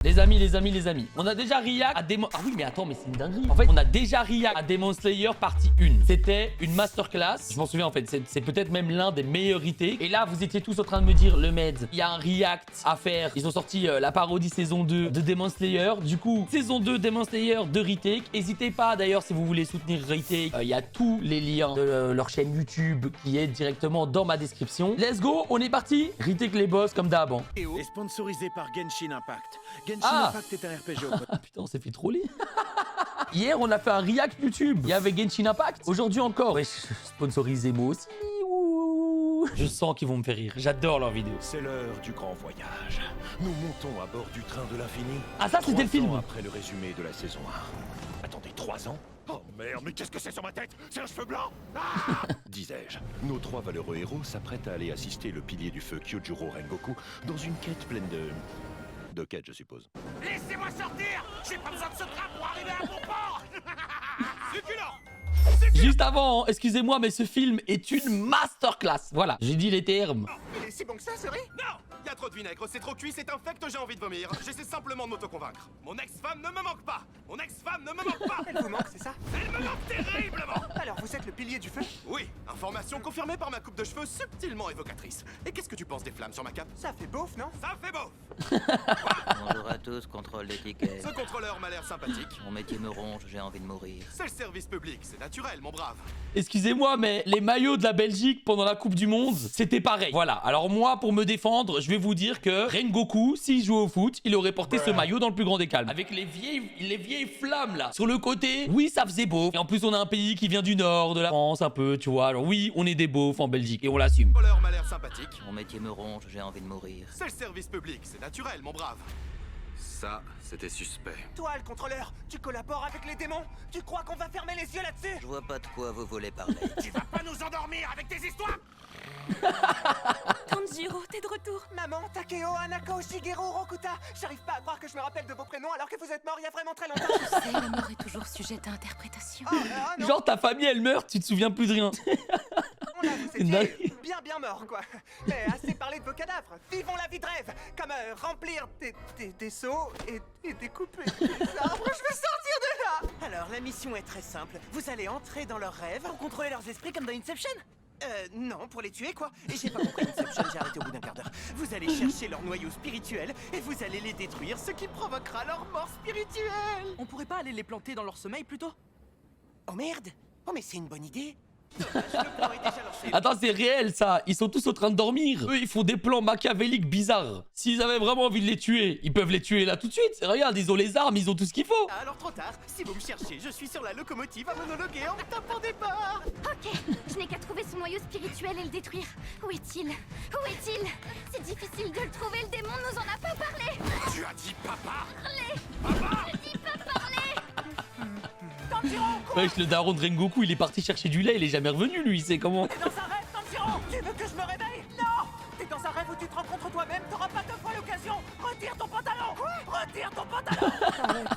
Les amis, on a déjà react à Demon... Ah oui, mais attends, mais c'est une dinguerie. En fait, on a déjà react à Demon Slayer partie 1. C'était une masterclass. Je m'en souviens, en fait, c'est peut-être même l'un des meilleurs retakes. Et là, vous étiez tous en train de me dire, le Meds, il y a un react à faire. Ils ont sorti la parodie saison 2 de Demon Slayer. Du coup, saison 2 Demon Slayer de retake. N'hésitez pas, d'ailleurs, si vous voulez soutenir retake, il y a tous les liens de leur chaîne YouTube qui est directement dans ma description. Let's go, on est parti. Retake les boss comme d'hab. Hein. Et sponsorisé par Genshin Impact. Genshin Impact est un RPG au Ah putain, on s'est fait troller. Hier, on a fait un react YouTube. Il y avait Genshin Impact. Aujourd'hui encore. Et sponsorisé moi aussi. Ouh. Je sens qu'ils vont me faire rire. J'adore leurs vidéos. C'est l'heure du grand voyage. Nous montons à bord du train de l'infini. Ah ça, c'était le film. 3 ans après le résumé de la saison 1. Attendez, 3 ans? Oh merde, mais qu'est-ce que c'est sur ma tête? C'est un cheveu blanc? Ah disais-je. Nos 3 valeureux héros s'apprêtent à aller assister le pilier du feu Kyojuro Rengoku dans une quête pleine de quêtes, je suppose. Laissez-moi sortir! J'ai pas besoin de ce train pour arriver à mon port! Succulent! Juste avant, excusez-moi, mais ce film est une masterclass. Voilà, j'ai dit les termes. Il est si bon que ça, Suri? Non! Y'a trop de vinaigre, c'est trop cuit, c'est infect, j'ai envie de vomir. J'essaie simplement de m'auto-convaincre. Mon ex-femme ne me manque pas! Mon ex-femme ne me manque pas! Elle vous manque, c'est ça? Elle me manque terriblement! Alors vous êtes le pilier du feu? Oui, information confirmée par ma coupe de cheveux subtilement évocatrice. Et qu'est-ce que tu penses des flammes sur ma cape? Ça fait beauf, non? Ça fait beau! Bonjour à tous, contrôle d'étiquette. Ce contrôleur m'a l'air sympathique. Mon métier me ronge, j'ai envie de mourir. C'est le service public, c'est naturel, mon brave. Excusez-moi, mais les maillots de la Belgique pendant la Coupe du Monde, c'était pareil. Voilà, alors moi, pour me défendre, je vais vous dire que Rengoku, s'il jouait au foot, il aurait porté ce maillot dans le plus grand des calmes. Avec les vieilles flammes, là. Sur le côté, oui, ça faisait beau. Et en plus, on a un pays qui vient du nord de la France, un peu, tu vois. Alors oui, on est des beaufs en Belgique, et on l'assume. Le contrôleur m'a l'air sympathique. Mon métier me ronge, j'ai envie de mourir. C'est le service public, c'est naturel, mon brave. Ça, c'était suspect. Toi, le contrôleur, tu collabores avec les démons? Tu crois qu'on va fermer les yeux là-dessus? Je vois pas de quoi vous voulez parler. Tu vas pas nous endormir avec tes histoires? Tanjiro, t'es de retour. Maman, Takeo, Hanako, Shigeru, Rokuta. J'arrive pas à croire que je me rappelle de vos prénoms alors que vous êtes morts il y a vraiment très longtemps. Tu sais, la mort est toujours sujette à interprétation. Non, Genre, ta famille, elle meurt, tu te souviens plus de rien. on a vous C'est dingue. étiez bien mort, quoi. Mais assez parlé de vos cadavres. Vivons la vie de rêve. Comme remplir des seaux et découper des arbres. Je veux sortir de là. Alors, la mission est très simple. Vous allez entrer dans leurs rêves. Pour contrôler leurs esprits comme dans Inception? Non, pour les tuer, quoi. Et j'ai pas compris Inception, j'ai arrêté au bout d'un quart d'heure. Vous allez chercher leur noyau spirituel et vous allez les détruire, ce qui provoquera leur mort spirituelle. On pourrait pas aller les planter dans leur sommeil plutôt? Oh merde. Oh mais c'est une bonne idée. Dommage, le plan est déjà lancé. Attends, c'est réel, ça. Ils sont tous en train de dormir. Eux, ils font des plans machiavéliques bizarres. S'ils avaient vraiment envie de les tuer, ils peuvent les tuer là tout de suite. Regarde, ils ont les armes, ils ont tout ce qu'il faut. Alors trop tard, si vous me cherchez, je suis sur la locomotive à monologuer en tapant des barres. Ok, je n'ai qu'à trouver son noyau spirituel et le détruire. Où est-il? Où est-il? C'est difficile de le trouver, le démon nous en a pas parlé. Tu as dit papa? Je dis pas parler. Wesh, le daron de Rengoku, il est parti chercher du lait, il est jamais revenu, lui, c'est comment? T'es dans un rêve, Tanjiro. Tu veux que je me réveille? Non. T'es dans un rêve où tu te rencontres toi-même, t'auras pas deux fois l'occasion. Retire ton pantalon. Retire ton pantalon.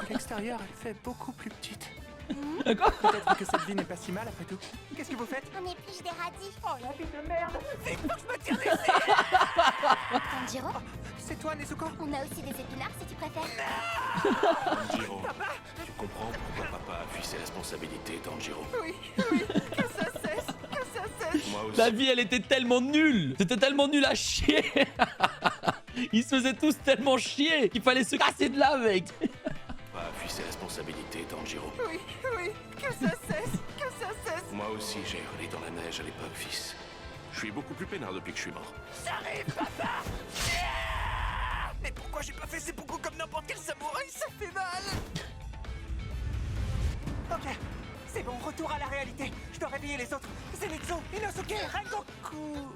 L'extérieur, elle fait beaucoup plus petite. Quoi? Peut-être que cette vie n'est pas si mal après tout. Qu'est-ce que vous faites? On épluche des radis. Oh la vie de merde. Vite, faut que je me tire d'ici. Tanjiro, C'est toi, Nezuko? on a aussi des épinards si tu préfères. Tanjiro, tu comprends pourquoi papa a fui ses responsabilités, Tanjiro? Oui, que ça cesse, que ça cesse. Moi aussi. La vie, elle était tellement nulle. C'était tellement nul à chier. Ils se faisaient tous tellement chier qu'il fallait se casser de là, mec. Papa a fui ses responsabilités, Tanjiro. Oui, que ça cesse, que ça cesse. Moi aussi, j'ai hurlé dans la neige à l'époque, fils. Je suis beaucoup plus peinard depuis que je suis mort. J'arrive, papa. Mais pourquoi j'ai pas fait ces beaucoup comme n'importe quel samouraï? Ça fait mal. Ok, c'est bon, retour à la réalité. Je dois réveiller les autres. Zenitsu, Inosuke, Rengoku.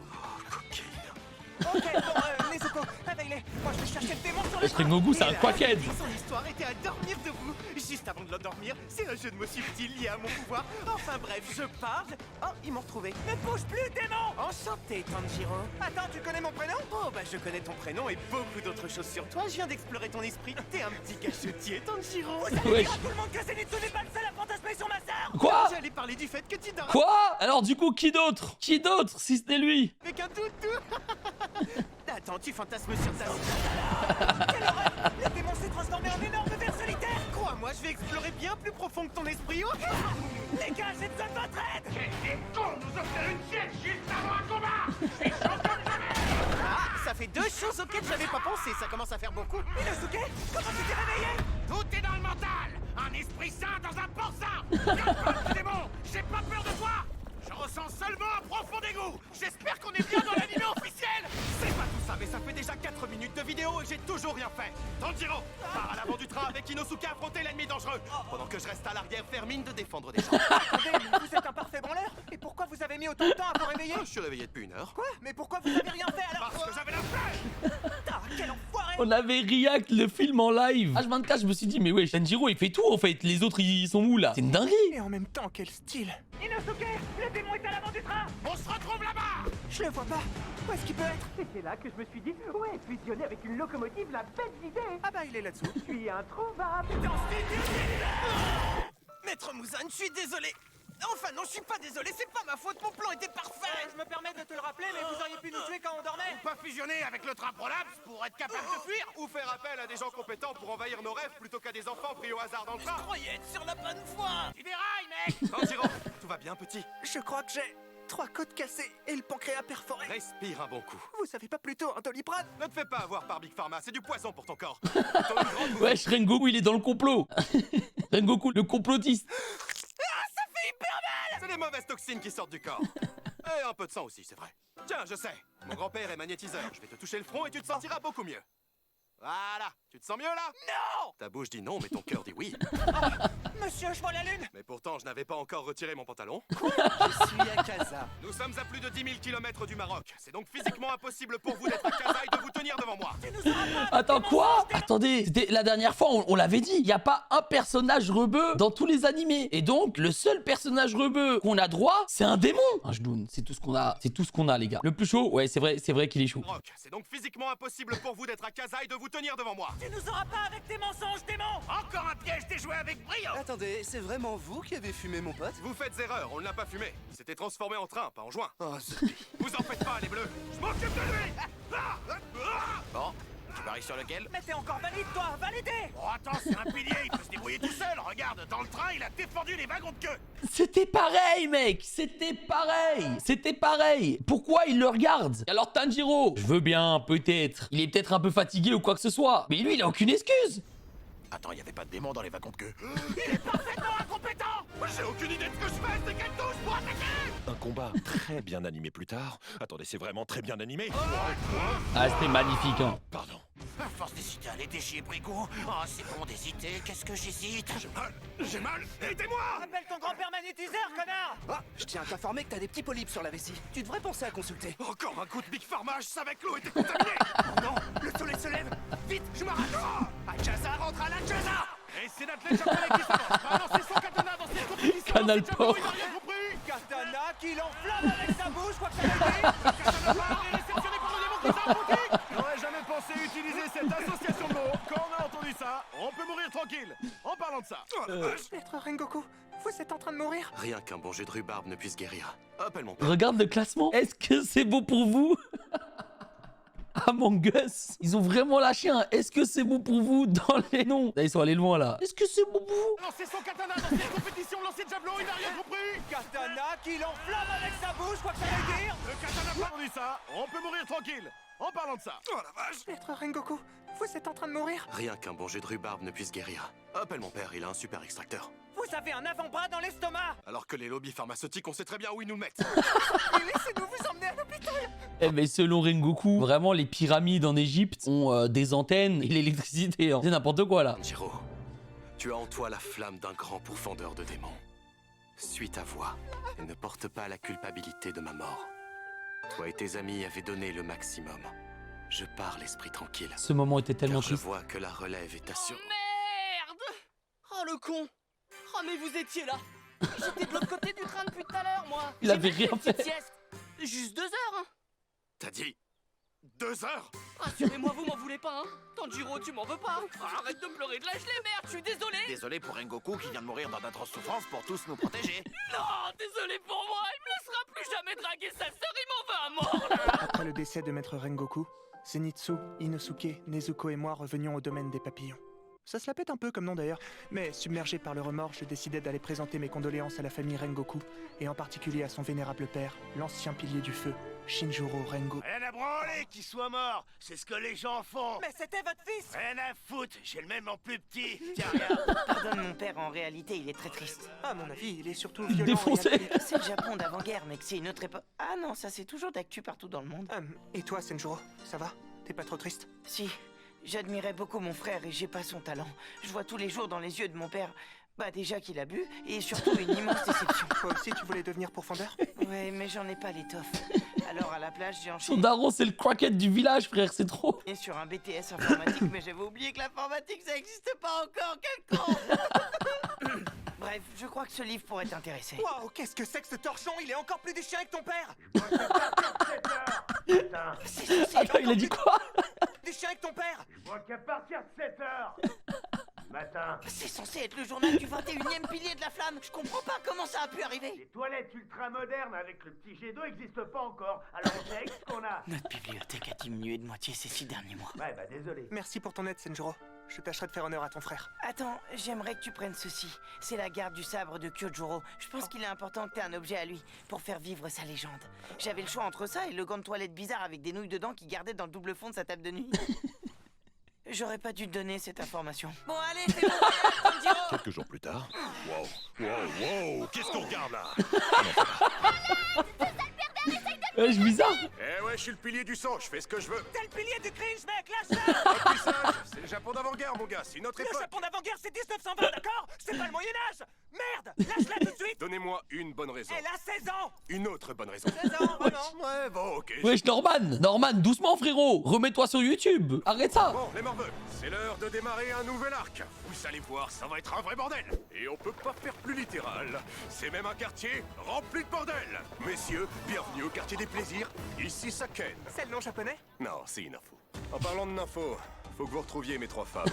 Ok, bon, Nezuko, réveille-les. Moi, je vais chercher le démon sur le Parce que Rengoku, c'est un quackhead. Son histoire était à dormir debout. Juste avant de l'endormir, c'est un jeu de mots subtil lié à mon pouvoir. Enfin bref, je parle. Oh, ils m'ont retrouvé. Ne bouge plus, démon. Enchanté, Tanjiro. Attends, tu connais mon prénom? Oh, bah je connais ton prénom et beaucoup d'autres choses sur toi. Je viens d'explorer ton esprit. T'es un petit cachotier, Tanjiro. Vous allez Wesh. dire à tout le monde que Zenitsu n'est pas le seul à fantasmer sur ma sœur. Quoi? J'allais parler du fait que tu dors Quoi? Alors, du coup, qui d'autre? Qui d'autre si ce n'est lui? avec un toutou. Attends, tu fantasmes sur ta... Quelle horreur! Le démon s'est transformé en énorme ver solitaire! Crois-moi, je vais explorer bien plus profond que ton esprit. Oh, les gars, j'ai besoin de votre aide! Ah, ça fait 2 choses auxquelles j'avais pas pensé, ça commence à faire beaucoup. Inosuke, comment tu t'es réveillé? Tout est dans le mental. Un esprit sain dans un porcin. Viens, démon, j'ai pas peur de toi. Je ressens seulement un profond dégoût. J'espère qu'on est bien dans l'anime officiel. C'est pas tout ça, mais ça fait déjà 4 minutes de vidéo et j'ai toujours rien fait. Tanjiro, pars à l'avant du train avec Inosuke affronter l'ennemi dangereux. Pendant que je reste à l'arrière, faire mine de défendre des gens. Attendez, mais vous êtes un parfait branleur. Et pourquoi vous avez mis autant de temps à vous réveiller? Je suis réveillé depuis 1 heure. Quoi? Mais pourquoi vous avez rien fait alors? Parce que j'avais la flemme. Putain, quel enfoiré! On avait react le film en live. H24, je me suis dit, mais ouais, Tanjiro, il fait tout en fait. Les autres, ils sont où là? C'est une dinguerie. Et en même temps, quel style! Inosuke, le démon est à l'avant du train! On se retrouve là-bas. Je le vois pas. Où est-ce qu'il peut être? Et c'est là que je me suis dit, ouais, fusionner avec une locomotive, la bête idée! Ah bah, il est là-dessous. Je suis introuvable! Maître Muzan, je suis désolé! Enfin non, je suis pas désolé, c'est pas ma faute, mon plan était parfait! Je me permets de te le rappeler, mais vous auriez pu nous tuer quand on dormait! Pas fusionner avec le train prolapse pour être capable de fuir. Ou faire appel à des gens compétents pour envahir nos rêves plutôt qu'à des enfants pris au hasard dans le train. Croyez être sur la bonne voie! Tu dérailles, mec. Tanjiro, tout va bien, petit? Je crois que j'ai 3 côtes cassées et le pancréas perforé. Respire un bon coup. Vous savez pas plutôt un Doliprane? Ne te fais pas avoir par Big Pharma, c'est du poison pour ton corps. Plutôt une grande bouffée. Wesh, Rengoku, il est dans le complot. Rengoku, le complotiste. C'est les mauvaises toxines qui sortent du corps. Et un peu de sang aussi, c'est vrai. Tiens, je sais. Mon grand-père est magnétiseur. Je vais te toucher le front et tu te sentiras beaucoup mieux. Voilà. Tu te sens mieux là? Non! Ta bouche dit non, mais ton cœur dit oui. Monsieur, je vois la lune! Mais pourtant, je n'avais pas encore retiré mon pantalon. Je suis à Casa. Nous sommes à plus de 10 000 km du Maroc. C'est donc physiquement impossible pour vous d'être à Casa et de vous tenir devant moi. Attends, quoi? Attendez, c'était la dernière fois, on l'avait dit. Il n'y a pas un personnage rebeu dans tous les animés. Et donc, le seul personnage rebeu qu'on a droit, c'est un démon. Un Jdoun, c'est tout ce qu'on a. C'est tout ce qu'on a, les gars. Le plus chaud, ouais, c'est vrai qu'il est chaud. Maroc. C'est donc physiquement impossible pour vous d'être à Casa et de vous tenir devant moi. Tu nous auras pas avec tes mensonges, démon! Encore un piège déjoué avec brio. Attendez, c'est vraiment vous qui avez fumé mon pote? Vous faites erreur, on ne l'a pas fumé. Il s'était transformé en train, pas en joint. Oh, zut. Vous en faites pas, les bleus. Je m'occupe de lui. Bon, tu paries sur lequel? Mais t'es encore valide, toi! Validé! Oh, attends, c'est un pilier, il peut se débrouiller tout seul. Regarde, dans le train, il a défendu les wagons de queue. C'était pareil, mec. C'était pareil. Pourquoi il le regarde? Alors, Tanjiro, je veux bien, peut-être. Il est peut-être un peu fatigué ou quoi que ce soit. Mais lui, il a aucune excuse. Attends, il y avait pas de démon dans les wagons de queue. Il est parfaitement incompétent. J'ai aucune idée de ce que je fais, c'est qu'elle touche pour attaquer. Un combat très bien animé plus tard. Attendez, c'est vraiment très bien animé. Ah, c'était magnifique, hein. Pardon. À force d'hésiter à les déchirer, Brigo. Oh, c'est bon d'hésiter, qu'est-ce que j'hésite? J'ai mal, aidez-moi. Appelle ton grand-père magnétiseur, connard! Ah, je tiens à t'informer que t'as des petits polypes sur la vessie. Tu devrais penser à consulter. Encore un coup de Big Pharma, je savais que l'eau était contaminée. Oh non, le soleil se lève. Vite, je m'arrête. Achaza rentre à l'Achaza. Et c'est l'athlète japonais qui s'avance. Balancer son katana dans cette compétition. Canal C'est Port. Japonais, il a rien compris. Katana qui l'enflamme avec sa bouche, quoi que ça veut dire! Katana part et réceptionné par le démon qui s'est boutique. J'aurais jamais pensé utiliser cette association de mots. Quand on a entendu ça, on peut mourir tranquille. En parlant de ça. Maître Rengoku, vous êtes en train de mourir? Rien qu'un bon jet de rhubarbe ne puisse guérir. Appelle mon père. Regarde le classement. Est-ce que c'est beau pour vous? Among Us. Ils ont vraiment lâché un est-ce que c'est bon pour vous dans les noms. Là, ils sont allés loin, là. Est-ce que c'est bon pour vous? Lancez son katana dans cette compétition, lancez de javelot, il n'a rien compris. Katana qui l'enflamme avec sa bouche, quoi que ça veut dire! Le katana part entendu ça, on peut mourir tranquille. En parlant de ça. Oh la vache. Maître Rengoku, vous êtes en train de mourir? Rien qu'un bon jet de rhubarbe ne puisse guérir. Appelle mon père, il a un super extracteur. Vous avez un avant-bras dans l'estomac! Alors que les lobbies pharmaceutiques, on sait très bien où ils nous le mettent. Et laissez-nous vous emmener à l'hôpital! Eh mais selon Rengoku, vraiment les pyramides en Égypte ont des antennes et l'électricité. Hein. C'est n'importe quoi là. Tanjiro, tu as en toi la flamme d'un grand pourfendeur de démons. Suis ta voix et ne porte pas la culpabilité de ma mort. Toi et tes amis avez donné le maximum. Je pars l'esprit tranquille. Ce moment était tellement Car je triste. vois que la relève est assurée. Merde! Oh le con! Oh mais vous étiez là! J'étais de l'autre côté du train depuis tout à l'heure, moi! Il avait J'ai rien fait une petite fait. sieste. Juste 2 heures, hein! T'as dit 2 heures? Rassurez-moi, vous m'en voulez pas, hein! Tanjiro, tu m'en veux pas! Arrête de pleurer de la gelée, merde! Je suis désolé! Désolé pour Rengoku qui vient de mourir dans d'atroces souffrances pour tous nous protéger. Non! Désolé pour moi! Il me laissera plus jamais draguer sa sœur, il m'en veut à mort, là! Après le décès de Maître Rengoku, Zenitsu, Inosuke, Nezuko et moi revenions au domaine des papillons. Ça se la pète un peu comme nom d'ailleurs, mais submergé par le remords, je décidai d'aller présenter mes condoléances à la famille Rengoku, et en particulier à son vénérable père, l'ancien pilier du feu, Shinjuro Rengoku. Rien à branler qu'il soit mort, c'est ce que les gens font. Mais c'était votre fils! Rien à foutre, j'ai le même en plus petit. Tiens, regarde. Pardonne mon père, en réalité, il est très triste. À mon avis, il est surtout violent. Défoncé. C'est le Japon d'avant-guerre, mec, c'est une autre époque. Ah non, ça c'est toujours d'actu partout dans le monde. Et toi, Senjuro, ça va? T'es pas trop triste? Si, j'admirais beaucoup mon frère et j'ai pas son talent. Je vois tous les jours dans les yeux de mon père, bah déjà qu'il a bu, et surtout une immense déception. Toi aussi, tu voulais devenir pourfendeur? Ouais, mais j'en ai pas l'étoffe. Alors à la plage, j'ai Son enchaîné daron, c'est le crackhead du village, frère, c'est trop. sur un BTS informatique, mais j'avais oublié que l'informatique ça existe pas encore, quel con. Bref, je crois que ce livre pourrait t'intéresser. Waouh, qu'est-ce que c'est que ce torchon? Il est encore plus déchiré que ton père! Attends, il a dit quoi? Déchiré que ton père! Je vois qu'à partir de 7h du matin, C'est censé être le journal du 21e pilier de la flamme. Je comprends pas comment ça a pu arriver. les toilettes ultra modernes avec le petit jet d'eau n'existent pas encore. Alors on sait ce qu'on a. Notre bibliothèque a diminué de moitié ces 6 derniers mois. Ouais, bah désolé. Merci pour ton aide, Senjuro. Je tâcherai de faire honneur à ton frère. Attends, j'aimerais que tu prennes ceci. C'est la garde du sabre de Kyojuro. Je pense qu'il est important que t'aies un objet à lui, pour faire vivre sa légende. J'avais le choix entre ça et le gant de toilette bizarre avec des nouilles dedans qu'il gardait dans le double fond de sa table de nuit. J'aurais pas dû te donner cette information. Bon allez, c'est bon, Tanjiro. Quelques jours plus tard... Wow, qu'est-ce qu'on regarde là? C'est bizarre. Eh ouais, je suis le pilier du sang, je fais ce que je veux. T'es le pilier du cringe, mec, lâche-la! Remplissage, c'est le Japon d'avant-guerre, mon gars, c'est une autre Le époque. Japon d'avant-guerre, c'est 1920, d'accord? C'est pas le Moyen-Âge! Merde! Lâche-la tout de suite! Donnez-moi une bonne raison. Elle a 16 ans! Une autre bonne raison. 16 ans, oh non! Ouais, bon, ok. Wesh, Norman, doucement, frérot. Remets-toi sur YouTube. Arrête ça. Bon, les morveux, c'est l'heure de démarrer un nouvel arc. Vous allez voir, ça va être un vrai bordel. Et on peut pas faire plus littéral. C'est même un quartier rempli de bordel. Messieurs, bienvenue au quartier des plaisirs. Ici, ça ken. C'est le nom japonais? Non, c'est une info. En parlant de info, faut que vous retrouviez mes 3 femmes.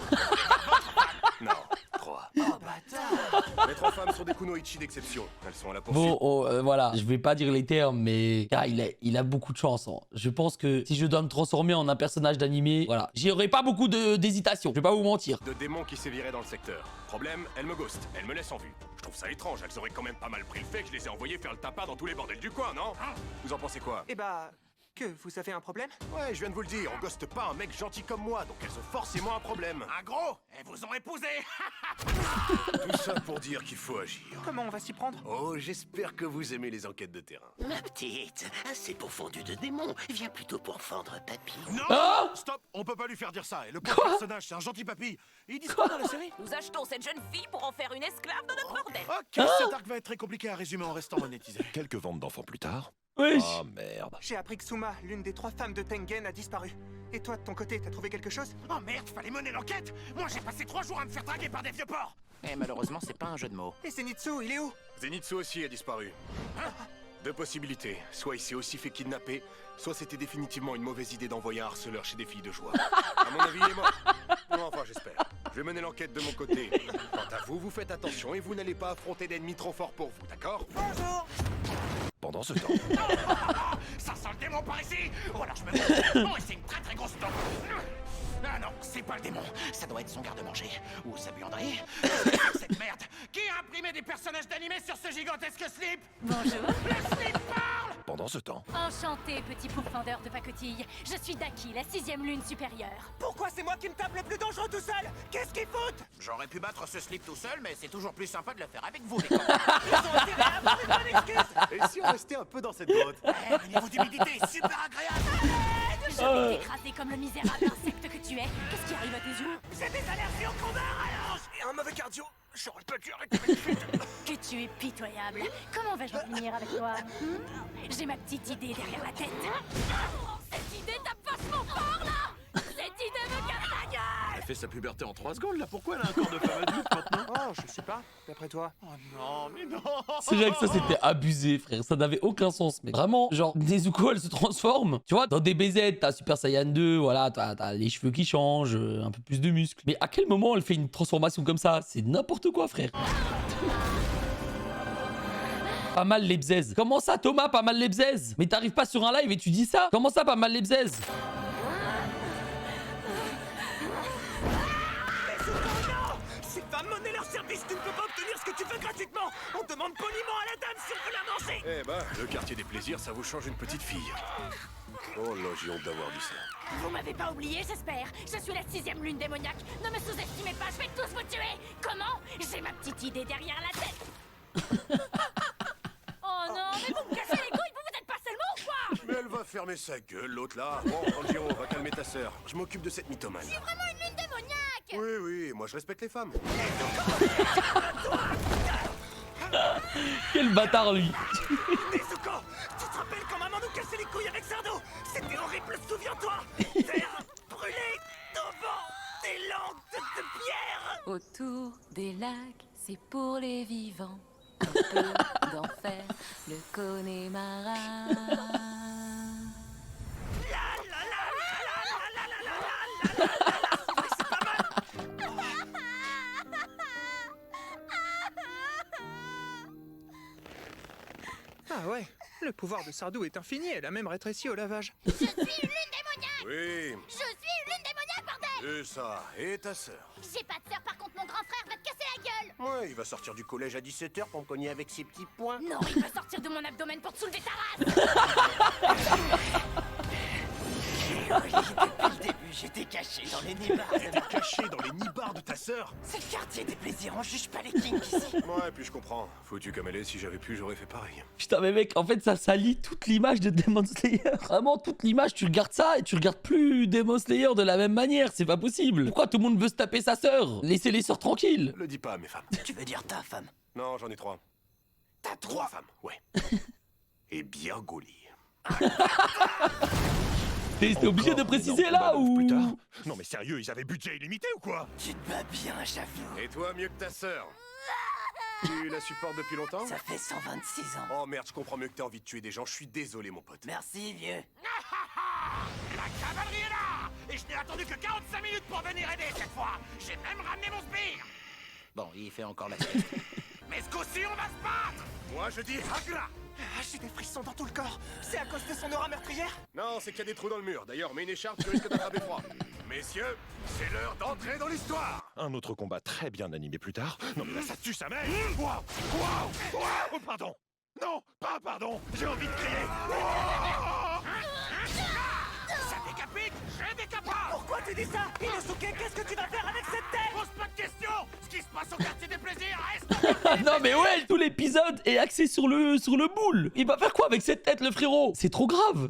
Non, 3. Oh bâtard! Les 3 femmes sont des kunoichi d'exception. Elles sont à la poursuite. Bon, voilà, je vais pas dire les termes, mais gars, il a beaucoup de chance. Hein. Je pense que si je dois me transformer en un personnage d'animé, voilà, j'y aurais pas beaucoup d'hésitation. Je vais pas vous mentir. De démons qui séviraient dans le secteur. Problème, elles me ghostent, elles me laissent en vue. Je trouve ça étrange, elles auraient quand même pas mal pris le fait que je les ai envoyées faire le tapin dans tous les bordels du coin, non? Vous en pensez quoi? Eh bah... Que, vous avez un problème? Ouais, je viens de vous le dire, on ghoste pas un mec gentil comme moi, donc elles ont forcément un problème. Un gros, elles vous ont épousé. Tout ça pour dire qu'il faut agir. Comment on va s'y prendre? Oh, j'espère que vous aimez les enquêtes de terrain. Ma petite, assez pourfendue de démons, viens plutôt pour fendre papy. Non. Ah, Stop, on peut pas lui faire dire ça, et le pauvre personnage, c'est un gentil papy. Il dit quoi dans la série? Nous achetons cette jeune fille pour en faire une esclave de notre bordel. Ok, cet arc va être très compliqué à résumer en restant monétisé. Quelques ventes d'enfants plus tard. wesh. Oh merde. J'ai appris que Suma, l'une des 3 femmes de Tengen, a disparu. Et toi, de ton côté, t'as trouvé quelque chose? Oh merde, fallait mener l'enquête. Moi, j'ai passé 3 jours à me faire draguer par des vieux porcs. Et malheureusement, c'est pas un jeu de mots. Et Zenitsu, il est où? Zenitsu aussi a disparu. 2 possibilités. Soit il s'est aussi fait kidnapper, soit c'était définitivement une mauvaise idée d'envoyer un harceleur chez des filles de joie. À mon avis, il est mort. Non, enfin, j'espère. Je vais mener l'enquête de mon côté. Quant à vous, vous faites attention et vous n'allez pas affronter d'ennemis trop forts pour vous, d'accord? Bonjour! Pendant ce temps... Ça sent le démon par ici. Oh alors je me... Oh, et c'est une très très grosse dent. Ah non, c'est pas le démon. Ça doit être son garde-manger. Ou sa buanderie. Cette merde. Qui a imprimé des personnages d'animé sur ce gigantesque slip? Bonjour. Le slip parle. Pendant ce temps... Enchanté, petit pourfendeur de pacotille. Je suis Daki, la 6e lune supérieure. Pourquoi c'est moi qui me tape le plus dangereux tout seul? Qu'est-ce qu'ils foutent? J'aurais pu battre ce slip tout seul, mais c'est toujours plus sympa de le faire avec vous, les copains. Ils ont intérêt à avoir une bonne excuse! Et si on restait un peu dans cette grotte? Le niveau d'humidité est super agréable. Je vais t'écraser comme le misérable insecte que tu es. Qu'est-ce qui arrive à tes yeux? J'ai des allergies au combat, alors. Et un mauvais cardio! J'aurais pas dû arrêter mes fuites! Que tu es pitoyable. Comment vais-je en finir avec toi? J'ai ma petite idée derrière la tête. Cette idée tape vachement fort, là! Cette idée me casse la gueule! Elle fait sa puberté en 3 secondes, là. Pourquoi elle a un corps de femme adulte maintenant? Oh, je sais pas. D'après toi? Oh non, mais non. C'est vrai que ça c'était abusé, frère. Ça n'avait aucun sens. Mais vraiment, genre, Nezuko elle se transforme. Tu vois, dans des BZ, t'as Super Saiyan 2, voilà, t'as les cheveux qui changent, un peu plus de muscles. Mais à quel moment elle fait une transformation comme ça? C'est n'importe quoi, frère. Pas mal les bzaises. Comment ça, Thomas, pas mal les bzaises? Mais t'arrives pas sur un live et tu dis ça? Comment ça, pas mal les bzaises? meilleur service, tu ne peux pas obtenir ce que tu veux gratuitement. On demande poliment à la dame si on veut la manger. Eh ben, le quartier des plaisirs, ça vous change une petite fille. Oh là, j'ai honte d'avoir dit ça. Vous m'avez pas oublié, j'espère. Je suis la 6e lune démoniaque. Ne me sous-estimez pas, je vais tous vous tuer. Comment? J'ai ma petite idée derrière la tête. Oh non, mais vous me cassez les couilles, vous êtes pas seulement ou quoi? Mais elle va fermer sa gueule, l'autre là. Bon, Tanjiro, va calmer ta sœur. Je m'occupe de cette mythomane. Je suis vraiment une lune démoniaque. Oui, oui, moi je respecte les femmes. Quel bâtard, lui. Nezuko, tu te rappelles quand maman nous cassait les couilles avec Sardo? C'était horrible, souviens-toi. Terre brûlée, tombant, des langues de pierre. Autour des lacs, c'est pour les vivants. Un peu d'enfer, le Connemara. Ah ouais, le pouvoir de Sardou est infini, elle a même rétréci au lavage. Je suis une lune démoniaque. Oui, Je suis une lune démoniaque, bordel. c'est ça. Et ta sœur? J'ai pas de sœur, par contre mon grand frère va te casser la gueule. Ouais, il va sortir du collège à 17h pour me cogner avec ses petits poings. Non, il va sortir de mon abdomen pour te soulever ta race. Depuis le début, j'étais caché dans les nibards. T'es caché dans les nibards de ta sœur? C'est le quartier des plaisirs, on juge pas les kings ici. Ouais, puis je comprends. Foutu comme elle est, si j'avais pu, j'aurais fait pareil. Putain, mais mec, en fait, ça salit toute l'image de Demon Slayer. Vraiment, toute l'image, tu regardes ça et tu regardes plus Demon Slayer de la même manière. C'est pas possible. Pourquoi tout le monde veut se taper sa sœur? Laissez les sœurs tranquilles. Le dis pas à mes femmes. Tu veux dire ta femme? Non, j'en ai 3. T'as 3 femmes, ouais. Et bien gaulées. T'es obligé de préciser Non, là bah, ou... plus tard. Non mais sérieux, ils avaient budget illimité ou quoi? Tu te bats bien, j'avoue. Et toi, mieux que ta sœur? Tu la supportes depuis longtemps? Ça fait 126 ans. Oh merde, je comprends mieux que t'aies envie de tuer des gens, je suis désolé mon pote. Merci, vieux. La cavalerie est là. Et je n'ai attendu que 45 minutes pour venir aider cette fois. J'ai même ramené mon sbire. Bon, il fait encore la sieste. Mais ce coup-ci, on va se battre. Moi je dis Hagra! Ah, j'ai des frissons dans tout le corps. C'est à cause de son aura meurtrière? Non, c'est qu'il y a des trous dans le mur. D'ailleurs, mets une écharpe, tu risques d'attraper froid. Messieurs, c'est l'heure d'entrer dans l'histoire. Un autre combat très bien animé plus tard. Non mais là, ça tue sa mère. Waouh! Waouh! Waouh! Pardon! Non, pas pardon! J'ai envie de crier! Ça décapite, je décapite. Pourquoi tu dis ça? Inosuke, qu'est-ce que tu vas faire avec cette tête? Pose pas de questions. Ce qui se passe au quartier des plaisirs reste. Non mais ouais, tout l'épisode est axé sur le boule. Il va faire quoi avec cette tête, le frérot? C'est trop grave.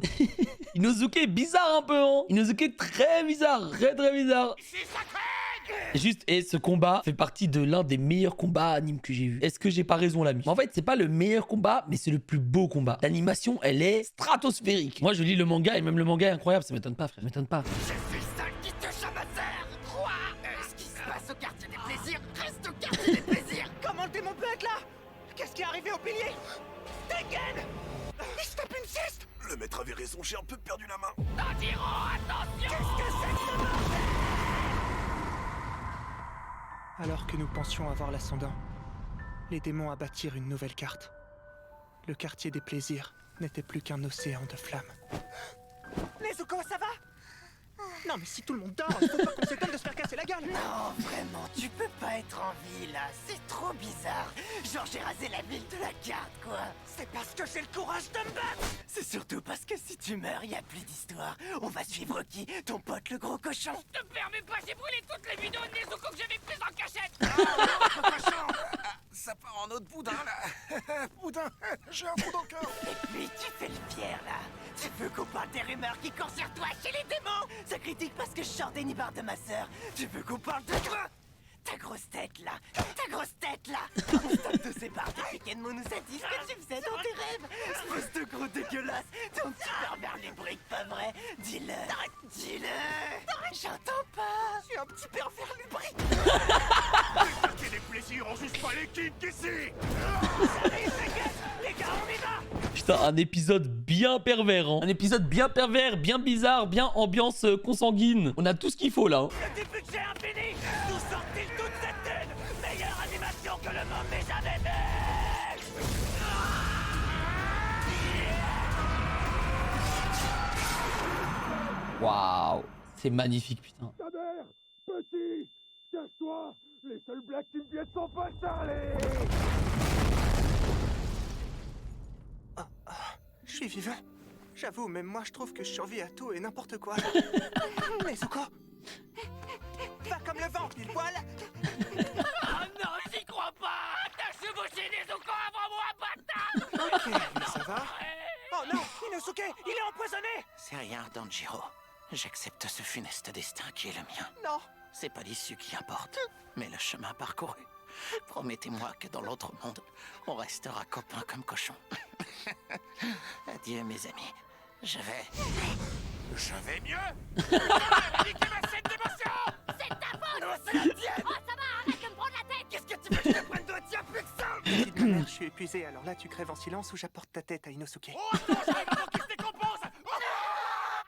Inosuke est bizarre un peu, hein. Inosuke est très bizarre, très bizarre. Ici, ça craigne. Juste, et ce combat fait partie de l'un des meilleurs combats animes que j'ai vu. Est-ce que j'ai pas raison, l'ami? En fait, c'est pas le meilleur combat, mais c'est le plus beau combat. L'animation, elle est stratosphérique. Moi, je lis le manga, et même le manga est incroyable. Ça m'étonne pas, frère, ça m'étonne pas. J'ai fait ça qui touche à ma sœur. Quoi? Ce qui se passe au quartier des plaisirs reste au quartier des plaisirs. Comment le démon peut être là? Qu'est-ce qui est arrivé au pilier? Tengen! Il se tape une sieste! Le maître avait raison, j'ai un peu perdu la main. Tanjiro, attention. Qu'est-ce que c'est que ce bordel? Alors que nous pensions avoir l'ascendant, les démons abattirent une nouvelle carte. Le quartier des plaisirs n'était plus qu'un océan de flammes. Nezuko, ça va? Non mais si tout le monde dort, il faut pas qu'on s'étonne de se faire casser la gueule. Non, vraiment, tu peux pas être en vie là, c'est trop bizarre. Genre j'ai rasé la ville de la carte, quoi. C'est parce que j'ai le courage de me battre. C'est surtout parce que si tu meurs, y a plus d'histoire. On va suivre qui? Ton pote le gros cochon? Je te permets pas, j'ai brûlé toutes les vidéos de Nezuko que j'avais prises en cachette. Ça part en autre boudin, là. Boudin, j'ai un trou dans le cœur. Et puis tu fais le fier là. Tu veux qu'on parle des rumeurs qui courent sur toi chez les démons? Ça critique parce que je sors des nibards de ma sœur. Tu veux qu'on parle de quoi? Ta grosse tête là, ta grosse tête là. On stop tous ces barres depuis qu'Enmo nous a dit ce que tu faisais dans tes rêves. Espèce de gros dégueulasse. Ton petit pervers lubrique, pas vrai? Dis-le, dis-le. J'entends pas. Je suis un petit pervers lubrique. Le quartier des plaisirs, on juge pas les kids ici. Les gars, on y va. Putain, un épisode bien pervers, hein. Un épisode bien pervers, bien bizarre, bien ambiance consanguine. On a tout ce qu'il faut, là, hein. Du budget infini. Nous sortons toute cette thune. Meilleure animation que le monde n'ait jamais vue. Waouh, c'est magnifique, putain. Ta mère, petit, cache-toi, Les seules blagues qui me viennent sont pas Charlie. Je suis vivant. J'avoue, même moi, je trouve que je survis à tout et n'importe quoi. Nezuko, va comme le vent, pile poil. Oh non, j'y crois pas. T'as chevauché Nezuko avant moi, bâtard. Ok, mais ça va. Oh non, Inosuke, il est empoisonné. C'est rien, Danjiro. J'accepte ce funeste destin qui est le mien. Non. C'est pas l'issue qui importe, mais le chemin parcouru. Promettez-moi que dans l'autre monde, on restera copains comme cochons. Adieu, mes amis. Je vais mieux. Putain, elle a niqué ma scène d'émotion. C'est ta faute! Non, c'est la tienne. Oh, ça va, arrête de me prendre la tête! Qu'est-ce que tu veux que je te prenne de tiens plus que ça? Petite ma mère, je suis épuisé, alors là tu crèves en silence ou j'apporte ta tête à Inosuke. Oh, attends, j'arrive avant qu'il se décompose. Oh,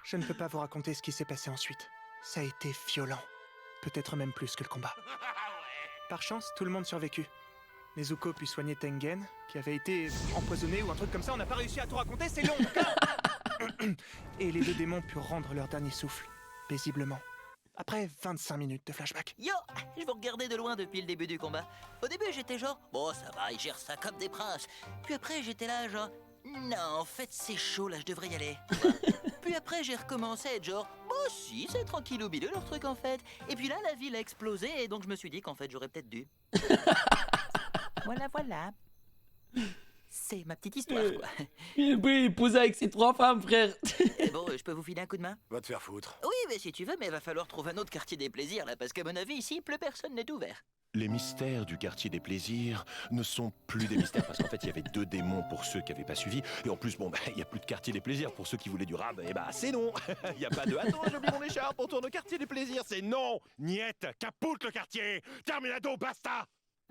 Je ne peux pas vous raconter ce qui s'est passé ensuite. Ça a été violent. Peut-être même plus que le combat. Par chance, tout le monde survécut. Nezuko put soigner Tengen, qui avait été empoisonné ou un truc comme ça, on n'a pas réussi à tout raconter, c'est long. Et les deux démons purent rendre leur dernier souffle, paisiblement. Après 25 minutes de flashback. Yo, je vous regardais de loin depuis le début du combat. Au début, j'étais genre, bon, ça va, ils gèrent ça comme des princes. Puis après, j'étais là, genre, non, en fait, c'est chaud, là, je devrais y aller. Puis après, j'ai recommencé à être genre, bon, si, c'est tranquillou bilou leur truc, en fait. Et puis là, la ville a explosé, et donc je me suis dit qu'en fait, j'aurais peut-être dû. Voilà. C'est ma petite histoire, quoi. Il peut épouser avec ses 3 femmes, frère. Bon, je peux vous filer un coup de main? Va te faire foutre. Oui, mais si tu veux, mais va falloir trouver un autre quartier des plaisirs, là, parce qu'à mon avis, ici, plus personne n'est ouvert. Les mystères du quartier des plaisirs ne sont plus des mystères parce qu'en fait il y avait 2 démons pour ceux qui n'avaient pas suivi et en plus bon il n'y a plus de quartier des plaisirs pour ceux qui voulaient du rab et bah c'est non. Il n'y a pas de attends j'ai oublié mon écharpe on tourne au quartier des plaisirs c'est non niette capoute le quartier terminado basta.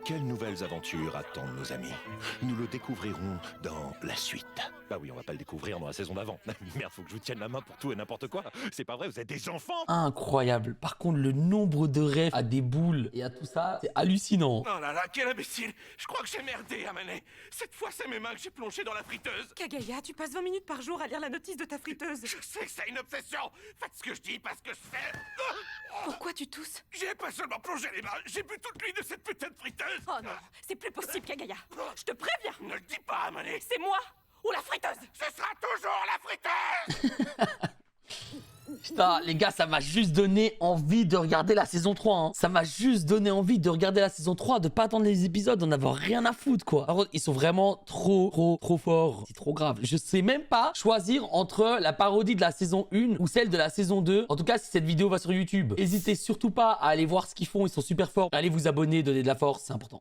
Quelles nouvelles aventures attendent nos amis? Nous le découvrirons dans la suite. Bah oui, on va pas le découvrir dans la saison d'avant. Merde, faut que je vous tienne la main pour tout et n'importe quoi. C'est pas vrai, vous êtes des enfants. Incroyable. Par contre, le nombre de rêves à des boules et à tout ça, c'est hallucinant. Oh là là, quel imbécile. Je crois que j'ai merdé, Amane. Cette fois, c'est mes mains que j'ai plongées dans la friteuse. Kagaya, tu passes 20 minutes par jour à lire la notice de ta friteuse. Je sais que c'est une obsession. Faites ce que je dis, pas ce que je fais. Pourquoi tu tousses? J'ai pas seulement plongé les mains, j'ai bu toute l'huile de cette putain de friteuse. Oh non, c'est plus possible, Kagaya. Je te préviens. Ne le dis pas, Amane. C'est moi ou la friteuse. Ce sera toujours la friteuse. Putain, les gars, ça m'a juste donné envie de regarder la saison 3. Hein. Ça m'a juste donné envie de regarder la saison 3, de pas attendre les épisodes, d'en avoir rien à foutre, quoi. Par contre, ils sont vraiment trop forts. C'est trop grave. Je sais même pas choisir entre la parodie de la saison 1 ou celle de la saison 2. En tout cas, si cette vidéo va sur YouTube, n'hésitez surtout pas à aller voir ce qu'ils font. Ils sont super forts. Allez vous abonner, donner de la force, c'est important.